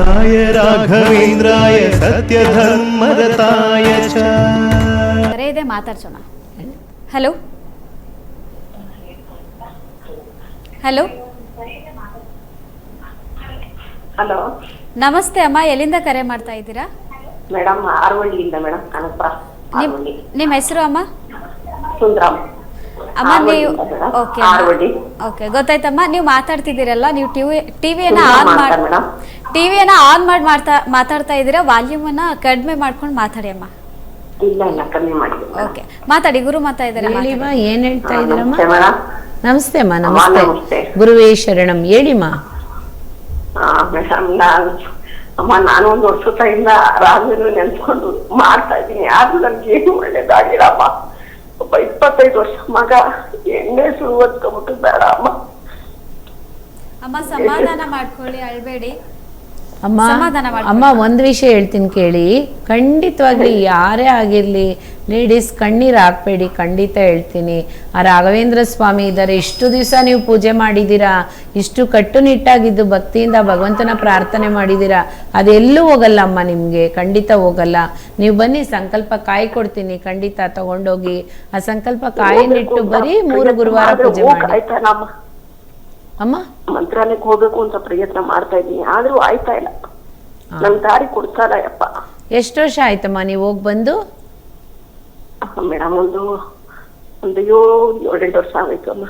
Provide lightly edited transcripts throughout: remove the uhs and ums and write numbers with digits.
ಶ್ರೀನಿವಾಸಾಯ ರಾಘವೇಂದ್ರಾಯ ಸತ್ಯಧರ್ಮರತಾಯ ಚ. ಕರೆ ಇದೆ, ಮಾತಾಡ್ಸೋಣ. ಹಲೋ ಹಲೋ ಹಲೋ, ನಮಸ್ತೆ ಅಮ್ಮ, ಎಲ್ಲಿಂದ ಕರೆ ಮಾಡ್ತಾ ಇದ್ದೀರಾ? ಮೇಡಮ್ ಆರ್ವಳ್ಳಿಯಿಂದ ಮೇಡಮ್, ಕನಕಪುರ. ನಿಮ್ಮ ಹೆಸರು ಅಮ್ಮ? ಸುಂದರಮ್ಮ ಅಮ್ಮ. ನೀವು ಓಕೆ ಓಕೆ, ಗೊತ್ತಾಯ್ತಮ್ಮ. ನೀವು ಮಾತಾಡ್ತಿದ್ದೀರಲ್ಲ, ನೀವು ಟಿವಿಯನ್ನ ಆನ್ ಮಾಡಿ ಮಾತಾಡ್ತಾ ಇದ್ದೀರಾ? ವಾಲ್ಯೂಮನ್ನ ಕಡಿಮೆ ಮಾಡ್ಕೊಂಡು ಮಾತಾಡಿ ಅಮ್ಮ. ಇಲ್ಲ ಇಲ್ಲ, ಕಮ್ಮಿ ಮಾಡಿ. ಓಕೆ, ಮಾತಾಡಿ. ಗುರು ಮಾತಾ ಇದ್ದಾರೆ. ಏನ್ ಹೇಳ್ತಾ ಇದ್ದೀರಮ್ಮ? ನಮಸ್ತೆ ಅಮ್ಮ. ನಮಸ್ತೆ, ಗುರುವೇ ಶರಣಂ. ಹೇಳಿಮ್ಮ. ಮೇಡಮ್, ನಾನು ಒಂದು ವರ್ಷದಿಂದ ರಾಘವೇಂದ್ರ ನೆನ್ಸ್ಕೊಂಡು ಮಾಡ್ತಾ ಇದ್ದೀನಿ. ಆದ್ರೂ ನನ್ಗೆ ಏನು ಒಳ್ಳೇದಾಗಿರಮ್ಮ. ಒಬ್ಬ 25 ವರ್ಷ ಮಗ ಎಣ್ಣೆ ಶುರು ಹೊತ್ಕೊಂಡ್ಬಿಟ್ಟು ಬೇಡ ಅಮ್ಮ. ಅಮ್ಮ ಸಮಾಧಾನ ಮಾಡ್ಕೊಳ್ಳಿ, ಅಳ್ಬೇಡಿ ಅಮ್ಮ. ಅಮ್ಮ, ಒಂದ್ ವಿಷಯ ಹೇಳ್ತೀನಿ ಕೇಳಿ. ಖಂಡಿತವಾಗ್ಲಿ ಯಾರೇ ಆಗಿರ್ಲಿ ಲೇಡೀಸ್ ಕಣ್ಣೀರ್ ಹಾಕ್ಬೇಡಿ. ಖಂಡಿತ ಹೇಳ್ತೀನಿ. ಆ ರಾಘವೇಂದ್ರ ಸ್ವಾಮಿ ಇದ್ದಾರೆ. ಇಷ್ಟು ದಿವಸ ನೀವು ಪೂಜೆ ಮಾಡಿದ್ದೀರಾ, ಇಷ್ಟು ಕಟ್ಟುನಿಟ್ಟಾಗಿದ್ದು ಭಕ್ತಿಯಿಂದ ಭಗವಂತನ ಪ್ರಾರ್ಥನೆ ಮಾಡಿದ್ದೀರಾ, ಅದೆಲ್ಲೂ ಹೋಗಲ್ಲ ಅಮ್ಮ ನಿಮ್ಗೆ, ಖಂಡಿತ ಹೋಗಲ್ಲ. ನೀವು ಬನ್ನಿ, ಸಂಕಲ್ಪ ಕಾಯಿ ಕೊಡ್ತೀನಿ, ಖಂಡಿತ ತಗೊಂಡೋಗಿ ಆ ಸಂಕಲ್ಪ ಕಾಯಿನಿಟ್ಟು ಬರೀ 3 ಗುರುವಾರ ಪೂಜೆ ಮಾಡಿ ಅಮ್ಮ. ಮಂತ್ರಾಲಯಕ್ಕೆ ಹೋಗ್ಬೇಕು ಅಂತ ಪ್ರಯತ್ನ ಮಾಡ್ತಾ ಇದ್ದೀನಿ, ಆದ್ರೂ ಆಯ್ತಾ ಇಲ್ಲ. ನನ್ ದಾರಿ ಕೊಡ್ತಾರ ಯಪ್ಪ. ಎಷ್ಟು ವರ್ಷ ಆಯ್ತಮ್ಮ ನೀವು ಹೋಗ್ ಬಂದು? ಮೇಡಮ್, ಒಂದು 7-8 ವರ್ಷ ಆಗೋಯ್ತು ಅಮ್ಮ.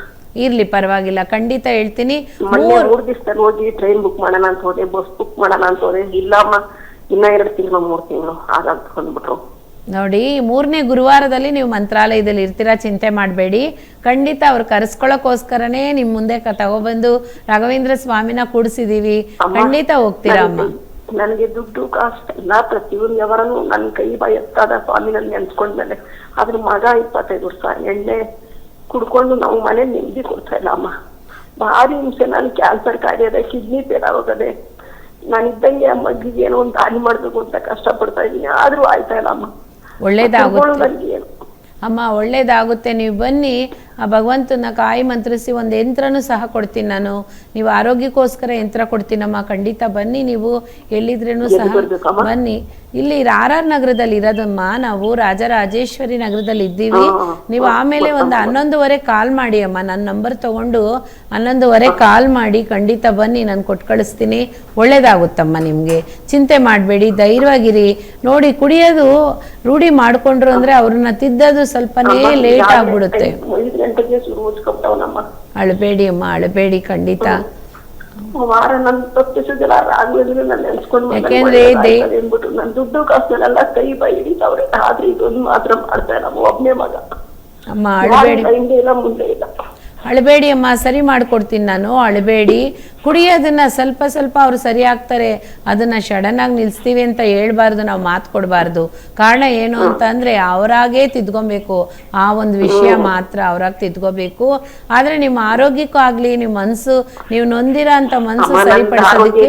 ಇರ್ಲಿ, ಪರವಾಗಿಲ್ಲ, ಖಂಡಿತ ಹೇಳ್ತೀನಿ. 3 ದಿವಸದಲ್ಲಿ ಹೋಗಿ ಟ್ರೈನ್ ಬುಕ್ ಮಾಡೋಣ ಅಂತ ಹೋದೆ, ಬಸ್ ಬುಕ್ ಮಾಡೋಣ ಅಂತ ಹೋದೆ. ಇಲ್ಲ ಅಮ್ಮ, ಇನ್ನ 2 ತಿಂಗಳು 3 ತಿಂಗಳು ಆಗಂತ ಬಂದ್ಬಿಟ್ರು. ನೋಡಿ, 3ನೇ ಗುರುವಾರದಲ್ಲಿ ನೀವು ಮಂತ್ರಾಲಯದಲ್ಲಿ ಇರ್ತೀರಾ, ಚಿಂತೆ ಮಾಡಬೇಡಿ. ಖಂಡಿತ ಅವ್ರು ಕರೆಸ್ಕೊಳ್ಳೋಕೋಸ್ಕರನೇ ನಿಮ್ ಮುಂದೆ ತಗೊಬಂದು ರಾಘವೇಂದ್ರ ಸ್ವಾಮಿನ ಕೂಡಿಸಿದೀವಿ. ಖಂಡಿತ ಹೋಗ್ತೀರಾ ಅಮ್ಮ. ನನಗೆ ದುಡ್ಡು ಕಾಸು ಎಲ್ಲ ಪ್ರತಿಯೊಂದು ವ್ಯವಹಾರನು ನನ್ ಕೈ ಬಾಯಿ ಎತ್ತಾದ ಸ್ವಾಮಿ ನನ್ ನೆನ್ಸ್ಕೊಂಡ್ಮೇಲೆ. ಆದ್ರೆ ಮಗ 25 ವರ್ಷ ಎಣ್ಣೆ ಕುಡ್ಕೊಂಡು ನಾವು ಮನೆ ನೆಮ್ಮದಿ ಕೊಡ್ತಾ ಇಲ್ಲ ಅಮ್ಮ. ಭಾರಿ ಹಿಂಸೆ. ನಾನು ಕ್ಯಾನ್ಸರ್ ಕಾಯಿಲೆ ಇದೆ, ಕಿಡ್ನಿ ಫೇಲ್ ಆಗೋಗದೆ. ನಾನಿದ್ದಂಗೆ ಆ ಮಗಿಗೆ ಏನೋ ಒಂದು ದಾನಿ ಮಾಡ್ಬೇಕು ಅಂತ ಕಷ್ಟ ಪಡ್ತಾ ಇದ್ದೀನಿ, ಆದ್ರೂ ಆಯ್ತಾ ಇಲ್ಲ ಅಮ್ಮ. ಒಳ್ಳೇದಾಗುತ್ತೆ ಅಮ್ಮ, ಒಳ್ಳೇದಾಗುತ್ತೆ. ನೀವು ಬನ್ನಿ, ಆ ಭಗವಂತನ ಕಾಯಿ ಮಂತ್ರಿಸಿ ಒಂದು ಯಂತ್ರನೂ ಸಹ ಕೊಡ್ತೀನಿ ನಾನು. ನೀವು ಆರೋಗ್ಯಕ್ಕೋಸ್ಕರ ಯಂತ್ರ ಕೊಡ್ತೀನಮ್ಮ. ಖಂಡಿತ ಬನ್ನಿ, ನೀವು ಎಲ್ಲಿದ್ರೇನು ಸಹ ಬನ್ನಿ. ಇಲ್ಲಿ RR ನಗರದಲ್ಲಿ ಇರೋದಮ್ಮ, ನಾವು ರಾಜರಾಜೇಶ್ವರಿ ನಗರದಲ್ಲಿ ಇದ್ದೀವಿ. ನೀವು ಆಮೇಲೆ ಒಂದು 11:15 ಕಾಲ್ ಮಾಡಿ ಅಮ್ಮ. ನನ್ನ ನಂಬರ್ ತಗೊಂಡು 11:15 ಕಾಲ್ ಮಾಡಿ, ಖಂಡಿತ ಬನ್ನಿ, ನಾನು ಕೊಟ್ಟು ಕಳಿಸ್ತೀನಿ. ಒಳ್ಳೇದಾಗುತ್ತಮ್ಮ ನಿಮ್ಗೆ, ಚಿಂತೆ ಮಾಡಬೇಡಿ, ಧೈರ್ಯವಾಗಿರಿ. ನೋಡಿ, ಕುಡಿಯೋದು ರೂಢಿ ಮಾಡ್ಕೊಂಡ್ರು ಅಂದ್ರೆ ಅವ್ರನ್ನ ತಿದ್ದದು ಸ್ವಲ್ಪನೇ ಲೇಟ್ ಆಗ್ಬಿಡುತ್ತೆ. ಅಳಬೇಡಿ ಅಮ್ಮ, ಅಳಬೇಡಿ, ಖಂಡಿತ. ಯಾಕೆಂದ್ರೆ ದುಡ್ಡು ಕಾಸೆಲ್ಲ ಕೈ ಬೈ ಹಿಡಿತಾವ್ರೆ, ಆದ್ರೆ ಇದೊಂದು ಮಾತ್ರ ಮಾಡ್ತಾ ಇಲ್ಲ. ಒಬ್ನೇ ಮಗ ಅಮ್ಮ. ಅಳಬೇಡಿ, ಮುಂದೆ ಇಲ್ಲ. ಅಳಬೇಡಿ ಅಮ್ಮ, ಸರಿ ಮಾಡ್ಕೊಡ್ತೀನಿ ನಾನು. ಅಳಬೇಡಿ. ಕುಡಿಯೋದನ್ನ ಸ್ವಲ್ಪ ಸ್ವಲ್ಪ ಅವ್ರು ಸರಿ ಆಗ್ತಾರೆ, ಅದನ್ನ ಸಡನ್ ಆಗಿ ನಿಲ್ಸ್ತೀವಿ ಅಂತ ಹೇಳ್ಬಾರ್ದು, ನಾವು ಮಾತು ಕೊಡಬಾರ್ದು. ಕಾರಣ ಏನು ಅಂತ ಅಂದ್ರೆ ಅವರಾಗೇ ತಿದ್ಕೊಬೇಕು. ಆ ಒಂದು ವಿಷಯ ಮಾತ್ರ ಅವ್ರಾಗ ತಿದ್ಕೋಬೇಕು. ಆದ್ರೆ ನಿಮ್ಮ ಆರೋಗ್ಯಕ್ಕೂ ಆಗ್ಲಿ, ನಿಮ್ಮ ಮನ್ಸು, ನೀವು ನೊಂದಿರ ಅಂತ ಮನ್ಸು ಸರಿಪಡಿಸೋದಕ್ಕೆ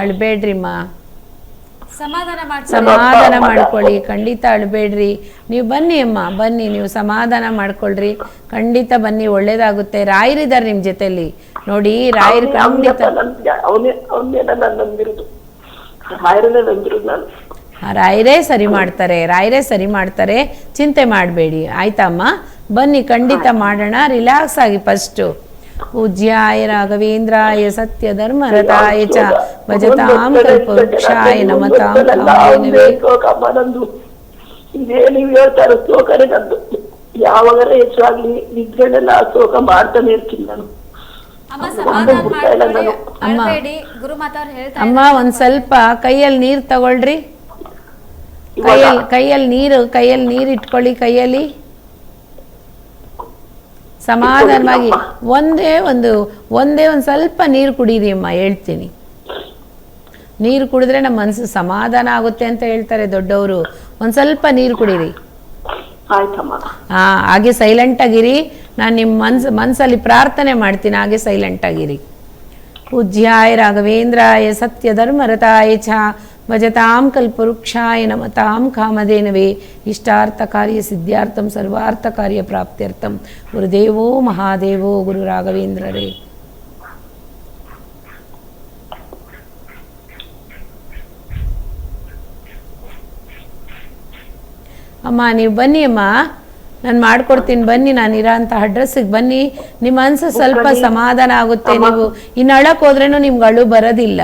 ಅಳ್ಬೇಡ್ರಿಮ್ಮ, ಸಮಾಧಾನ ಮಾಡ್ಕೊಳ್ಳಿ. ಖಂಡಿತ ಅಳ್ಬೇಡ್ರಿ. ನೀವು ಬನ್ನಿ ಅಮ್ಮ, ಬನ್ನಿ, ನೀವು ಸಮಾಧಾನ ಮಾಡ್ಕೊಳ್ರಿ. ಖಂಡಿತ ಬನ್ನಿ, ಒಳ್ಳೇದಾಗುತ್ತೆ. ರಾಯರಿದ್ದಾರೆ ನಿಮ್ ಜೊತೆಲಿ. ನೋಡಿ, ರಾಯರು ಖಂಡಿತ ರಾಯರೇ ಸರಿ ಮಾಡ್ತಾರೆ, ರಾಯರೇ ಸರಿ ಮಾಡ್ತಾರೆ. ಚಿಂತೆ ಮಾಡಬೇಡಿ, ಆಯ್ತಾ ಅಮ್ಮ? ಬನ್ನಿ, ಖಂಡಿತ ಮಾಡೋಣ. ರಿಲ್ಯಾಕ್ಸ್ ಆಗಿ. ಫಸ್ಟ್ ಪೂಜ್ಯಾಯ ರಾಘವೇಂದ್ರಾಯ ಸತ್ಯ ಧರ್ಮ ರತಾಯ ಚ ಭಜತಾಂ ಕಲ್ಪವೃಕ್ಷಾಯ ನಮತಾಂ ಕಾಮಧೇನವೇ. ನೀವು ಹೇಳ್ತಾರ ಶ್ಲೋಕನೇ ನಂದು. ಯಾವಾಗಾರ ಹೆಚ್ಚಾಗ್ಲಿ ನಿದ್ರೆನೆಲ್ಲ ಶ್ಲೋಕ ಮಾಡ್ತಾನೆ ಇರ್ತೀನಿ ನಾನು. ಅಮ್ಮ, ಒಂದ್ ಸ್ವಲ್ಪ ಕೈಯಲ್ಲಿ ನೀರ್ ತಗೊಳ್ರಿ. ಕೈಯಲ್ಲಿ ನೀರ್ ಇಟ್ಕೊಳ್ಳಿ. ಕೈಯಲ್ಲಿ ಸಮಾಧಾನವಾಗಿ ಒಂದೇ ಒಂದು ಸ್ವಲ್ಪ ನೀರು ಕುಡೀರಿ ಅಮ್ಮ. ಹೇಳ್ತೀನಿ, ನೀರು ಕುಡಿದ್ರೆ ನಮ್ಮ ಮನಸ್ಸು ಸಮಾಧಾನ ಆಗುತ್ತೆ ಅಂತ ಹೇಳ್ತಾರೆ ದೊಡ್ಡವರು. ಒಂದ್ ಸ್ವಲ್ಪ ನೀರು ಕುಡೀರಿ. ಹಾಗೆ ಸೈಲೆಂಟ್ ಆಗಿರಿ. ನಾನು ನಿಮ್ಮ ಮನ್ಸಲ್ಲಿ ಪ್ರಾರ್ಥನೆ ಮಾಡ್ತೀನಿ, ಹಾಗೆ ಸೈಲೆಂಟ್ ಆಗಿರಿ. ಪೂಜ್ಯಾಯ ರಾಘವೇಂದ್ರಾಯ ಸತ್ಯ ಧರ್ಮ ರತಾಯ ಚ ಭಜತಾಂ ಕಲ್ಪವೃಕ್ಷಾಯ ನಮತಾಂ ಕಾಮಧೇನವೇ. ಇಷ್ಟಾರ್ಥ ಕಾರ್ಯ ಸಿದ್ಧಾರ್ಥಂ ಸರ್ವಾರ್ಥ ಕಾರ್ಯ ಪ್ರಾಪ್ತ್ಯರ್ಥಂ. ಗುರುದೇವೋ ಮಹಾದೇವೋ ಗುರು ರಾಘವೇಂದ್ರರೇ. ಅಮ್ಮ ನೀವು ಬನ್ನಿ ಅಮ್ಮ, ನಾನು ಮಾಡ್ಕೊಡ್ತೀನಿ ಬನ್ನಿ, ನಾನು ಇರೋ ಅಂತ ಅಡ್ರೆಸ್ಸಿಗೆ ಬನ್ನಿ. ನಿಮ್ಮ ಮನಸ್ಸು ಸ್ವಲ್ಪ ಸಮಾಧಾನ ಆಗುತ್ತೆ. ನೀವು ಇನ್ನು ಅಳಕ್ ಹೋದ್ರೇನು ನಿಮ್ಗೆ ಅಳು ಬರೋದಿಲ್ಲ,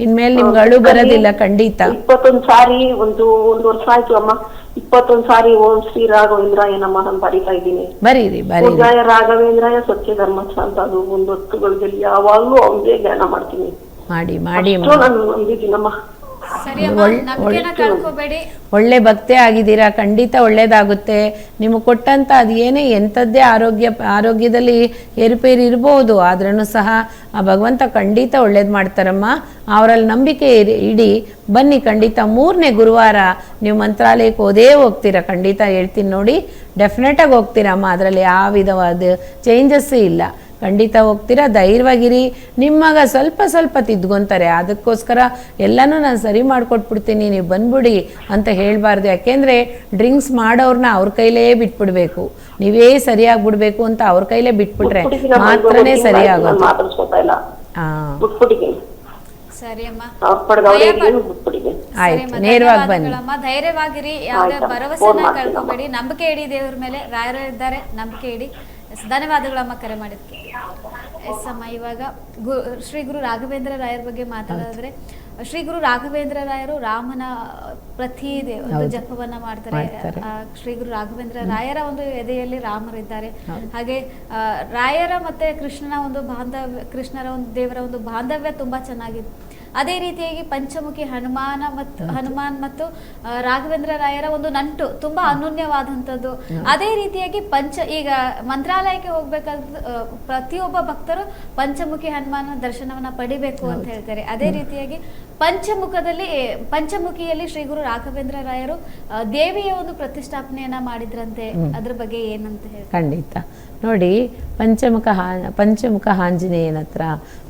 ಇನ್ಮೇಲೆ ನಿಮ್ಗೆ ಅಳು ಬರೋದಿಲ್ಲ ಖಂಡಿತ. 21 ಸಾರಿ ಒಂದು ವರ್ಷ ಆಯ್ತು ಅಮ್ಮ, 21 ಸಾರಿ ಓಂ ಶ್ರೀ ರಾಘವೇಂದ್ರಾಯ ನಮಃ ಅಂತ ಬರೀತಾ ಇದ್ದೀನಿ. ಬರೀರಿ ಪೂಜಾಯ ರಾಘವೇಂದ್ರಾಯ ಸತ್ಯ ಧರ್ಮಸ್ಥ ಅಂತ ಅದು ಒಂದು ಹೊತ್ತುಗಳಲ್ಲಿ ಯಾವಾಗ್ಲೂ ಅವ್ನಿಗೆ ಜ್ಞಾನ ಮಾಡ್ತೀನಿ. ಮಾಡಿ ಮಾಡಿ ನಾನು ನಂಬಿದ್ದೀನಮ್ಮ. ಸರಿ ಅಮ್ಮ, ನಂಬಿಕೆನ ಕಳ್ಕೊಬೇಡಿ. ಒಳ್ಳೆ ಭಕ್ತಿ ಆಗಿದ್ದೀರಾ, ಖಂಡಿತ ಒಳ್ಳೇದಾಗುತ್ತೆ. ನಿಮಗೆ ಕೊಟ್ಟಂತ ಅದು ಏನೇ ಎಂಥದ್ದೇ ಆರೋಗ್ಯದಲ್ಲಿ ಏರುಪೇರು ಇರ್ಬೋದು, ಆದ್ರೂ ಸಹ ಆ ಭಗವಂತ ಖಂಡಿತ ಒಳ್ಳೇದು ಮಾಡ್ತಾರಮ್ಮ. ಅವರಲ್ಲಿ ನಂಬಿಕೆ ಇಡಿ, ಬನ್ನಿ ಖಂಡಿತ. 3ನೇ ಗುರುವಾರ ನೀವು ಮಂತ್ರಾಲಯಕ್ಕೆ ಹೋಗ್ತೀರಾ, ಖಂಡಿತ ಹೇಳ್ತೀನಿ ನೋಡಿ, ಡೆಫಿನೆಟಾಗಿ ಹೋಗ್ತೀರಮ್ಮ. ಅದರಲ್ಲಿ ಯಾವ ವಿಧವಾದ ಚೇಂಜಸ್ಸೂ ಇಲ್ಲ, ಖಂಡಿತ ಹೋಗ್ತೀರಾ. ಧೈರ್ಯವಾಗಿರಿ. ನಿಮ್ಮಗ ಸ್ವಲ್ಪ ತಿದ್ಕೊಂತಾರೆ, ಅದಕ್ಕೋಸ್ಕರ ಎಲ್ಲನೂ ನಾನು ಸರಿ ಮಾಡಿಕೊಟ್ಬಿಡ್ತೀನಿ ನೀವು ಬಂದ್ಬಿಡಿ ಅಂತ ಹೇಳಬಾರ್ದು. ಯಾಕೆಂದರೆ ಡ್ರಿಂಕ್ಸ್ ಮಾಡೋರನ್ನ ಅವ್ರ ಕೈಲೇ ಬಿಟ್ಬಿಡ್ಬೇಕು, ನೀವೇ ಸರಿಯಾಗ್ಬಿಡ್ಬೇಕು ಅಂತ ಅವ್ರ ಕೈಲೇ ಬಿಟ್ಬಿಟ್ರೆ ಮಾತ್ರನೇ ಸರಿಯಾಗೋದು. ಹಾಂ ಸರಿ ಅಮ್ಮ, ಆಯ್ತು, ನೇರವಾಗಿ ಬನ್ನಿ. ಧೈರ್ಯವಾಗಿರಿ, ಯಾವುದೇ ಭರವಸೆನ ಕಳ್ಕೊಬೇಡಿ, ನಂಬಿಕೆ ಇಡಿ, ದೇವ್ರ ಮೇಲೆ ರಾಯರು ಇದ್ದಾರೆ, ನಂಬಿಕೆ ಇಡಿ. ಧನ್ಯವಾದಗಳಮ್ಮ ಕರೆ ಮಾಡಿದ್ಕೆ. ಎಸ್ ಅಮ್ಮ, ಇವಾಗ ಶ್ರೀ ಗುರು ರಾಘವೇಂದ್ರ ರಾಯರ ಬಗ್ಗೆ ಮಾತಾಡಿದ್ರೆ, ಶ್ರೀ ಗುರು ರಾಘವೇಂದ್ರ ರಾಯರು ರಾಮನ ಪ್ರತಿ ಒಂದು ಜಪವನ್ನ ಮಾಡ್ತಾರೆ. ಶ್ರೀ ಗುರು ರಾಘವೇಂದ್ರ ರಾಯರ ಒಂದು ಎದೆಯಲ್ಲಿ ರಾಮರಿದ್ದಾರೆ. ಹಾಗೆ ರಾಯರ ಮತ್ತೆ ಕೃಷ್ಣನ ಒಂದು ಕೃಷ್ಣರ ಒಂದು ದೇವರ ಒಂದು ಬಾಂಧವ್ಯ ತುಂಬಾ ಚೆನ್ನಾಗಿದೆ. ಅದೇ ರೀತಿಯಾಗಿ ಪಂಚಮುಖಿ ಹನುಮಾನ್ ಮತ್ತು ರಾಘವೇಂದ್ರ ರಾಯರ ಒಂದು ನಂಟು ತುಂಬಾ ಅನನ್ಯವಾದಂಥದ್ದು. ಅದೇ ರೀತಿಯಾಗಿ ಈಗ ಮಂತ್ರಾಲಯಕ್ಕೆ ಹೋಗ್ಬೇಕಾದ ಪ್ರತಿಯೊಬ್ಬ ಭಕ್ತರು ಪಂಚಮುಖಿ ಹನುಮಾನ ದರ್ಶನವನ್ನ ಪಡಿಬೇಕು ಅಂತ ಹೇಳ್ತಾರೆ. ಅದೇ ರೀತಿಯಾಗಿ ಪಂಚಮುಖಿಯಲ್ಲಿ ಶ್ರೀ ಗುರು ರಾಘವೇಂದ್ರ ರಾಯರು ದೇವಿಯ ಒಂದು ಪ್ರತಿಷ್ಠಾಪನೆಯನ್ನ ಮಾಡಿದ್ರಂತೆ, ಅದ್ರ ಬಗ್ಗೆ ಏನಂತ ಹೇಳಿ? ಖಂಡಿತ ನೋಡಿ, ಪಂಚಮುಖ ಆಂಜನೇಯನ ಹತ್ರ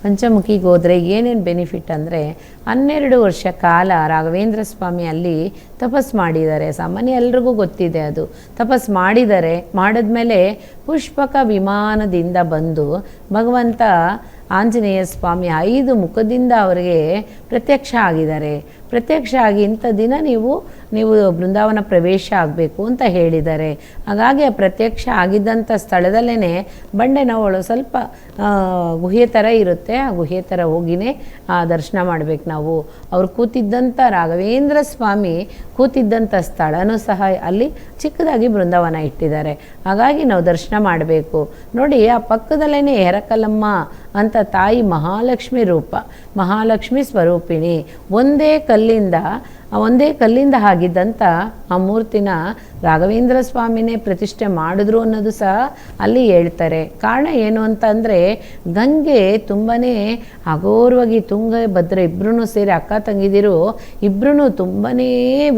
ಪಂಚಮುಖಿಗೆ ಹೋದರೆ ಏನೇನು ಬೆನಿಫಿಟ್ ಅಂದರೆ, 12 ವರ್ಷ ಕಾಲ ರಾಘವೇಂದ್ರ ಸ್ವಾಮಿ ಅಲ್ಲಿ ತಪಸ್ಸು ಮಾಡಿದ್ದಾರೆ. ಸಾಮಾನ್ಯ ಎಲ್ರಿಗೂ ಗೊತ್ತಿದೆ ಅದು. ತಪಸ್ಸು ಮಾಡಿದ್ಮೇಲೆ ಪುಷ್ಪಕ ವಿಮಾನದಿಂದ ಬಂದು ಭಗವಂತ ಆಂಜನೇಯ ಸ್ವಾಮಿ 5 ಮುಖದಿಂದ ಅವರಿಗೆ ಪ್ರತ್ಯಕ್ಷ ಆಗಿದ್ದಾರೆ. ಪ್ರತ್ಯಕ್ಷ ಆಗಿ ಇಂಥ ದಿನ ನೀವು ಬೃಂದಾವನ ಪ್ರವೇಶ ಆಗಬೇಕು ಅಂತ ಹೇಳಿದ್ದಾರೆ. ಹಾಗಾಗಿ ಆ ಪ್ರತ್ಯಕ್ಷ ಆಗಿದ್ದಂಥ ಸ್ಥಳದಲ್ಲೇ ಬಂಡೆನವಳು ಸ್ವಲ್ಪ ಗುಹೆ ಥರ ಇರುತ್ತೆ, ಆ ಗುಹೆ ಥರ ಹೋಗಿನೇ ದರ್ಶನ ಮಾಡಬೇಕು ನಾವು. ಅವ್ರು ಕೂತಿದ್ದಂಥ ರಾಘವೇಂದ್ರ ಸ್ವಾಮಿ ಕೂತಿದ್ದಂಥ ಸ್ಥಳನೂ ಸಹ ಅಲ್ಲಿ ಚಿಕ್ಕದಾಗಿ ಬೃಂದಾವನ ಇಟ್ಟಿದ್ದಾರೆ. ಹಾಗಾಗಿ ನಾವು ದರ್ಶನ ಮಾಡಬೇಕು. ನೋಡಿ, ಆ ಪಕ್ಕದಲ್ಲೇ ಎರಕಲಮ್ಮ ಅಂತ ತಾಯಿ ಮಹಾಲಕ್ಷ್ಮಿ ರೂಪ, ಮಹಾಲಕ್ಷ್ಮಿ ಸ್ವರೂಪಿಣಿ. ಒಂದೇ ಕಲ್ಲಿಂದ ಆಗಿದ್ದಂಥ ಆ ಮೂರ್ತಿನ ರಾಘವೇಂದ್ರ ಸ್ವಾಮಿನೇ ಪ್ರತಿಷ್ಠೆ ಮಾಡಿದ್ರು ಅನ್ನೋದು ಸಹ ಅಲ್ಲಿ ಹೇಳ್ತಾರೆ. ಕಾರಣ ಏನು ಅಂತಂದರೆ, ಗಂಗೆ ತುಂಬಾ ಅಘೋರವಾಗಿ ತುಂಗಭದ್ರ ಇಬ್ಬರೂ ಸೇರಿ ಅಕ್ಕ ತಂಗಿದಿರು ಇಬ್ಬರೂ ತುಂಬಾ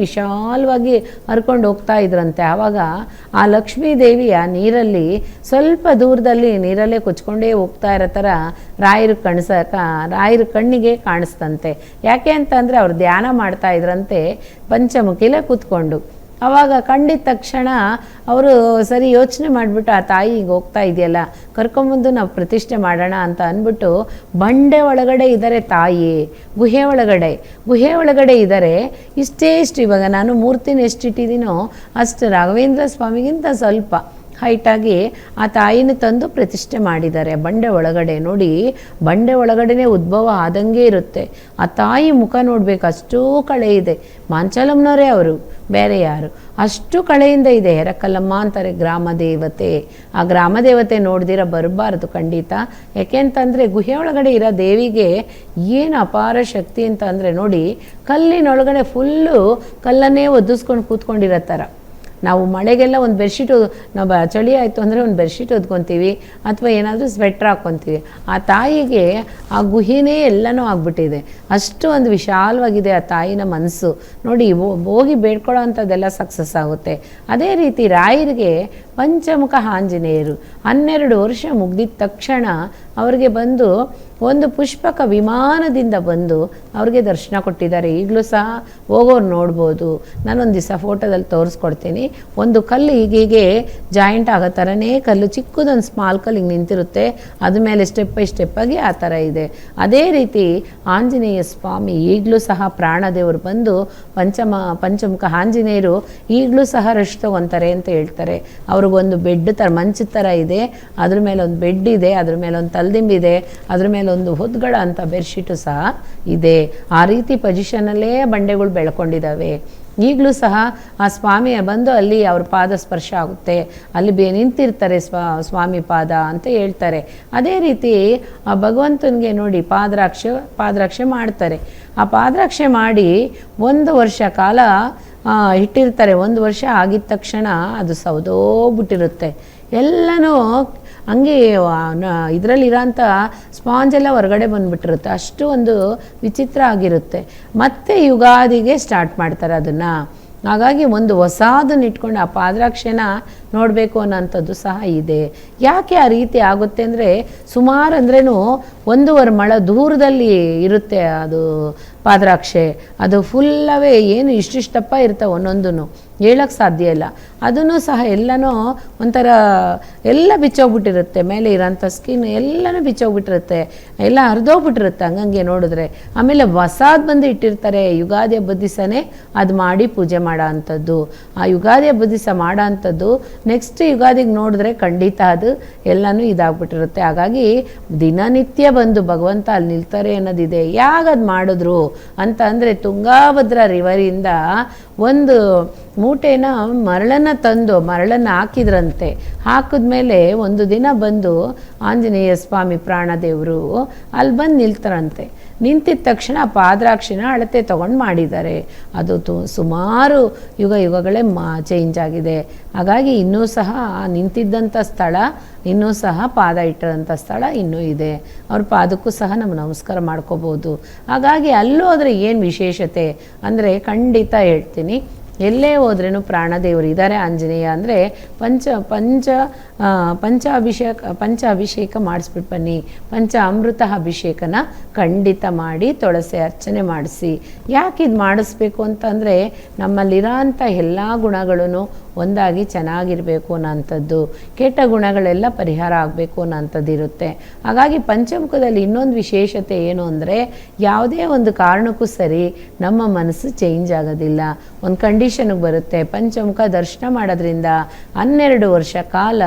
ವಿಶಾಲವಾಗಿ ಹರ್ಕೊಂಡು ಹೋಗ್ತಾ ಇದ್ರಂತೆ. ಆವಾಗ ಆ ಲಕ್ಷ್ಮೀ ದೇವಿಯ ನೀರಲ್ಲಿ ಸ್ವಲ್ಪ ದೂರದಲ್ಲಿ ನೀರಲ್ಲೇ ಕೊಚ್ಕೊಂಡೇ ಹೋಗ್ತಾ ಇರೋ ಥರ ರಾಯರ ಕಣ್ಣಿಗೆ ಕಾಣಿಸ್ತಂತೆ. ಯಾಕೆ ಅಂತಂದರೆ ಅವ್ರು ಧ್ಯಾನ ಮಾಡ್ತಾ ಇದ್ರಂತೆ ಪಂಚಮುಖಿಲೇ ಕೂತ್ಕೊಂಡು. ಆವಾಗ ಕಂಡಿದ ತಕ್ಷಣ ಅವರು ಸರಿ ಯೋಚನೆ ಮಾಡಿಬಿಟ್ಟು, ಆ ತಾಯಿ ಈಗ ಹೋಗ್ತಾ ಇದೆಯಲ್ಲ, ಕರ್ಕೊಂಬಂದು ನಾವು ಪ್ರತಿಷ್ಠೆ ಮಾಡೋಣ ಅಂತ ಅಂದ್ಬಿಟ್ಟು ಬಂಡೆ ಒಳಗಡೆ ಇದ್ದಾರೆ ತಾಯಿ, ಗುಹೆ ಒಳಗಡೆ ಇದ್ದಾರೆ. ಇಷ್ಟು ಇವಾಗ ನಾನು ಮೂರ್ತಿನ ಎಷ್ಟಿಟ್ಟಿದ್ದೀನೋ ಅಷ್ಟು ರಾಘವೇಂದ್ರ ಸ್ವಾಮಿಗಿಂತ ಸ್ವಲ್ಪ ಹೈಟಾಗಿ ಆ ತಾಯಿನ ತಂದು ಪ್ರತಿಷ್ಠೆ ಮಾಡಿದ್ದಾರೆ ಬಂಡೆ ಒಳಗಡೆ. ನೋಡಿ, ಬಂಡೆ ಒಳಗಡೆನೇ ಉದ್ಭವ ಆದಂಗೆ ಇರುತ್ತೆ. ಆ ತಾಯಿ ಮುಖ ನೋಡ್ಬೇಕು, ಅಷ್ಟೂ ಕಳೆ ಇದೆ. ಮಾಂಚಲಮ್ನವರೇ ಅವರು, ಬೇರೆ ಯಾರು, ಅಷ್ಟು ಕಳೆಯಿಂದ ಇದೆ. ಎರಕಲಮ್ಮ ಅಂತಾರೆ ಗ್ರಾಮ ದೇವತೆ. ಆ ಗ್ರಾಮ ದೇವತೆ ನೋಡ್ದಿರ ಬರಬಾರ್ದು ಖಂಡಿತ. ಯಾಕೆಂತಂದರೆ ಗುಹೆ ಒಳಗಡೆ ಇರೋ ದೇವಿಗೆ ಏನು ಅಪಾರ ಶಕ್ತಿ ಅಂತ ಅಂದರೆ, ನೋಡಿ, ಕಲ್ಲಿನೊಳಗಡೆ ಫುಲ್ಲು ಕಲ್ಲನ್ನೇ ಒದಿಸ್ಕೊಂಡು ಕೂತ್ಕೊಂಡಿರೋ ಥರ. ನಾವು ಮಳೆಗೆಲ್ಲ ಒಂದು ಬೆಡ್ಶೀಟು, ನಾವು ಚಳಿ ಆಯಿತು ಅಂದರೆ ಒಂದು ಬೆಡ್ಶೀಟ್ ಹೊದ್ಕೊತೀವಿ, ಅಥವಾ ಏನಾದರೂ ಸ್ವೆಟ್ರ್ ಹಾಕ್ಕೊತೀವಿ. ಆ ತಾಯಿಗೆ ಆ ಗುಹೆನೇ ಎಲ್ಲನೂ ಆಗ್ಬಿಟ್ಟಿದೆ. ಅಷ್ಟು ಒಂದು ವಿಶಾಲವಾಗಿದೆ ಆ ತಾಯಿನ ಮನಸ್ಸು. ನೋಡಿ, ಹೋಗಿ ಬೇಡ್ಕೊಳ್ಳೋ ಅಂಥದ್ದೆಲ್ಲ ಸಕ್ಸಸ್ ಆಗುತ್ತೆ. ಅದೇ ರೀತಿ ರಾಯರಿಗೆ ಪಂಚಮುಖ ಆಂಜನೇಯರು 12 ವರ್ಷ ಮುಗ್ದಿದ ತಕ್ಷಣ ಅವ್ರಿಗೆ ಬಂದು ಒಂದು ಪುಷ್ಪಕ ವಿಮಾನದಿಂದ ಬಂದು ಅವ್ರಿಗೆ ದರ್ಶನ ಕೊಟ್ಟಿದ್ದಾರೆ. ಈಗಲೂ ಸಹ ಹೋಗೋರು ನೋಡ್ಬೋದು. ನಾನೊಂದು ದಿವಸ ಫೋಟೋದಲ್ಲಿ ತೋರಿಸ್ಕೊಡ್ತೀನಿ. ಒಂದು ಕಲ್ಲು ಹೀಗೆ ಜಾಯಿಂಟ್ ಆಗೋ ಥರನೇ ಕಲ್ಲು ಚಿಕ್ಕದೊಂದು ಸ್ಮಾಲ್ ಕಲ್ಲು ಹಿಂಗೆ ನಿಂತಿರುತ್ತೆ, ಅದ ಮೇಲೆ ಸ್ಟೆಪ್ ಬೈ ಸ್ಟೆಪ್ ಆಗಿ ಆ ಥರ ಇದೆ. ಅದೇ ರೀತಿ ಆಂಜನೇಯ ಸ್ವಾಮಿ ಈಗಲೂ ಸಹ ಪ್ರಾಣದೇವರು ಬಂದು ಪಂಚಮುಖ ಆಂಜನೇಯರು ಈಗಲೂ ಸಹ ರಶ್ ತಗೊತಾರೆ ಅಂತ ಹೇಳ್ತಾರೆ. ಅವ್ರಿಗೊಂದು ಬೆಡ್ ಥರ ಮಂಚದ ಥರ ಇದೆ, ಅದ್ರ ಮೇಲೆ ಒಂದು ಬೆಡ್ ಇದೆ, ಅದ್ರ ಮೇಲೆ ಒಂದು ತಲೆದಿಂಬಿದೆ, ಅದ್ರ ಮೇಲೆ ಒಂದು ಹೊದ್ಗಳ ಅಂತ ಬೆಡ್ಶೀಟು ಸಹ ಇದೆ. ಆ ರೀತಿ ಪೊಸಿಷನಲ್ಲೇ ಬಂಡೆಗಳು ಬೆಳ್ಕೊಂಡಿದ್ದಾವೆ. ಈಗಲೂ ಸಹ ಆ ಸ್ವಾಮಿ ಬಂದು ಅಲ್ಲಿ ಅವ್ರ ಪಾದ ಸ್ಪರ್ಶ ಆಗುತ್ತೆ, ಅಲ್ಲಿ ನಿಂತಿರ್ತಾರೆ ಸ್ವಾಮಿ ಪಾದ ಅಂತ ಹೇಳ್ತಾರೆ. ಅದೇ ರೀತಿ ಆ ಭಗವಂತನಿಗೆ ನೋಡಿ ಪಾದರಕ್ಷೆ ಮಾಡ್ತಾರೆ. ಆ ಪಾದರಕ್ಷೆ ಮಾಡಿ 1 ವರ್ಷ ಕಾಲ ಇಟ್ಟಿರ್ತಾರೆ. 1 ವರ್ಷ ಆಗಿದ ತಕ್ಷಣ ಅದು ಸೌದೋಗ್ಬಿಟ್ಟಿರುತ್ತೆ. ಎಲ್ಲನೂ ಹಂಗೆ ಇದರಲ್ಲಿರೋಂಥ ಸ್ಪಾಂಜೆಲ್ಲ ಹೊರಗಡೆ ಬಂದುಬಿಟ್ಟಿರುತ್ತೆ. ಅಷ್ಟು ಒಂದು ವಿಚಿತ್ರ ಆಗಿರುತ್ತೆ. ಮತ್ತೆ ಯುಗಾದಿಗೆ ಸ್ಟಾರ್ಟ್ ಮಾಡ್ತಾರೆ ಅದನ್ನು. ಹಾಗಾಗಿ ಒಂದು ಹೊಸದನ್ನು ಇಟ್ಕೊಂಡು ಆ ಪಾದರಕ್ಷೆನ ನೋಡಬೇಕು ಅನ್ನೋಂಥದ್ದು ಸಹ ಇದೆ. ಯಾಕೆ ಆ ರೀತಿ ಆಗುತ್ತೆ ಅಂದರೆ ಸುಮಾರು ಅಂದ್ರೂ 1.5 ಮೊಳ ದೂರದಲ್ಲಿ ಇರುತ್ತೆ ಅದು ಪಾದರಕ್ಷೆ. ಅದು ಫುಲ್ಲವೇ ಏನು ಇಷ್ಟಿಷ್ಟಪ್ಪ ಇರ್ತವೆ, ಒಂದೊಂದೂ ಹೇಳೋಕ್ಕೆ ಸಾಧ್ಯ ಇಲ್ಲ. ಅದನ್ನು ಸಹ ಎಲ್ಲನೂ ಒಂಥರ ಎಲ್ಲ ಬಿಚ್ಚೋಗ್ಬಿಟ್ಟಿರುತ್ತೆ, ಮೇಲೆ ಇರೋಂಥ ಸ್ಕಿನ್ ಎಲ್ಲನೂ ಬಿಚ್ಚೋಗ್ಬಿಟ್ಟಿರುತ್ತೆ, ಎಲ್ಲ ಹರಿದೋಗ್ಬಿಟ್ಟಿರುತ್ತೆ ಹಂಗಂಗೆ ನೋಡಿದ್ರೆ. ಆಮೇಲೆ ಹೊಸಾದ್ ಬಂದು ಇಟ್ಟಿರ್ತಾರೆ ಯುಗಾದಿ ಹಬ್ಬದ ದಿವಸನೇ ಅದು ಮಾಡಿ ಪೂಜೆ ಮಾಡೋ ಅಂಥದ್ದು. ಆ ಯುಗಾದಿ ಹಬ್ಬದ ದಿವಸ ಮಾಡೋ ಅಂಥದ್ದು ನೆಕ್ಸ್ಟ್ ಯುಗಾದಿಗೆ ನೋಡಿದ್ರೆ ಖಂಡಿತ ಅದು ಎಲ್ಲನೂ ಇದಾಗ್ಬಿಟ್ಟಿರುತ್ತೆ. ಹಾಗಾಗಿ ದಿನನಿತ್ಯ ಬಂದು ಭಗವಂತ ಅಲ್ಲಿ ನಿಲ್ತಾರೆ ಅನ್ನೋದಿದೆ. ಯಾಗದು ಮಾಡಿದ್ರು ಅಂತ ಅಂದರೆ ತುಂಗಾಭದ್ರಾ ರಿವರಿಂದ ಒಂದು ಮೂಟೆನ ಮರಳನ್ನು ಹಾಕಿದ್ರಂತೆ. ಹಾಕಿದ್ಮೇಲೆ ಒಂದು ದಿನ ಬಂದು ಆಂಜನೇಯ ಸ್ವಾಮಿ ಪ್ರಾಣದೇವರು ಅಲ್ಲಿ ಬಂದು ನಿಲ್ತಾರಂತೆ. ನಿಂತಿದ ತಕ್ಷಣ ಪಾದರಾಕ್ಷಿನ ಅಳತೆ ತೊಗೊಂಡು ಮಾಡಿದ್ದಾರೆ. ಅದು ಸುಮಾರು ಯುಗಗಳೇ ಚೇಂಜ್ ಆಗಿದೆ. ಹಾಗಾಗಿ ಇನ್ನೂ ಸಹ ನಿಂತಿದ್ದಂಥ ಸ್ಥಳ, ಇನ್ನೂ ಸಹ ಪಾದ ಇಟ್ಟಿರೋಂಥ ಸ್ಥಳ ಇನ್ನೂ ಇದೆ. ಅವ್ರ ಪಾದಕ್ಕೂ ಸಹ ನಾವು ನಮಸ್ಕಾರ ಮಾಡ್ಕೋಬೋದು. ಹಾಗಾಗಿ ಅಲ್ಲೂ ಹೋದರೆ ಏನು ವಿಶೇಷತೆ ಅಂದರೆ ಖಂಡಿತ ಹೇಳ್ತೀನಿ, ಎಲ್ಲೇ ಹೋದ್ರೂ ಪ್ರಾಣದೇವರು ಇದ್ದಾರೆ. ಆಂಜನೇಯ ಅಂದರೆ ಪಂಚಾಭಿಷೇಕ ಮಾಡಿಸ್ಬಿಟ್ಟು ಬನ್ನಿ, ಅಮೃತ ಅಭಿಷೇಕನ ಖಂಡಿತ ಮಾಡಿ ತುಳಸಿ ಅರ್ಚನೆ ಮಾಡಿಸಿ. ಯಾಕೆ ಇದು ಮಾಡಿಸ್ಬೇಕು ಅಂತಂದರೆ ನಮ್ಮಲ್ಲಿರೋಂಥ ಎಲ್ಲ ಗುಣಗಳೂ ಒಂದಾಗಿ ಚೆನ್ನಾಗಿರಬೇಕು ಅನ್ನೋಂಥದ್ದು, ಕೆಟ್ಟ ಗುಣಗಳೆಲ್ಲ ಪರಿಹಾರ ಆಗಬೇಕು ಅನ್ನೋಂಥದ್ದು ಇರುತ್ತೆ. ಹಾಗಾಗಿ ಪಂಚಮುಖದಲ್ಲಿ ಇನ್ನೊಂದು ವಿಶೇಷತೆ ಏನು ಅಂದರೆ ಯಾವುದೇ ಒಂದು ಕಾರಣಕ್ಕೂ ಸರಿ ನಮ್ಮ ಮನಸ್ಸು ಚೇಂಜ್ ಆಗೋದಿಲ್ಲ, ಒಂದು ಕಂಡೀಷನ್ಗೆ ಬರುತ್ತೆ. ಪಂಚಮುಖ ದರ್ಶನ ಮಾಡೋದ್ರಿಂದ 12 ವರ್ಷ ಕಾಲ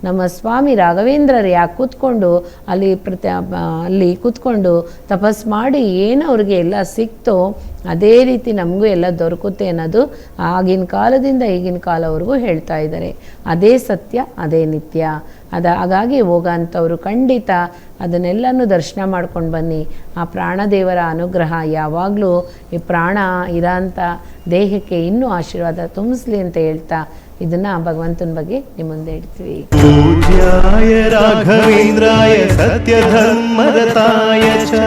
ನಮ್ಮ ಸ್ವಾಮಿ ರಾಘವೇಂದ್ರರು ಯಾಕೆ ಕೂತ್ಕೊಂಡು ಅಲ್ಲಿ ಕೂತ್ಕೊಂಡು ತಪಸ್ ಮಾಡಿ ಏನು ಅವ್ರಿಗೆ ಎಲ್ಲ ಸಿಕ್ತೋ ಅದೇ ರೀತಿ ನಮಗೂ ಎಲ್ಲ ದೊರಕುತ್ತೆ ಅನ್ನೋದು ಆಗಿನ ಕಾಲದಿಂದ ಈಗಿನ ಕಾಲವರೆಗೂ ಹೇಳ್ತಾ ಇದ್ದಾರೆ. ಅದೇ ಸತ್ಯ, ಅದೇ ನಿತ್ಯ. ಹಾಗಾಗಿ ಹೋಗೋಂಥವ್ರು ಖಂಡಿತ ಅದನ್ನೆಲ್ಲನೂ ದರ್ಶನ ಮಾಡ್ಕೊಂಡು ಬನ್ನಿ. ಆ ಪ್ರಾಣದೇವರ ಅನುಗ್ರಹ ಯಾವಾಗಲೂ ಈ ಪ್ರಾಣ ಇರೋಂಥ ದೇಹಕ್ಕೆ ಇನ್ನೂ ಆಶೀರ್ವಾದ ತುಂಬಿಸ್ಲಿ ಅಂತ ಹೇಳ್ತಾ ಇದನ್ನು ಭಗವಂತನ ಬಗ್ಗೆ ನಿಮ್ಮ ಮುಂದೆ ಇಡ್ತೀವಿ. ಪೂಜ್ಯಾಯ ರಾಘವೇಂದ್ರಾಯ ಸತ್ಯ ಧರ್ಮರತಾಯ ಚ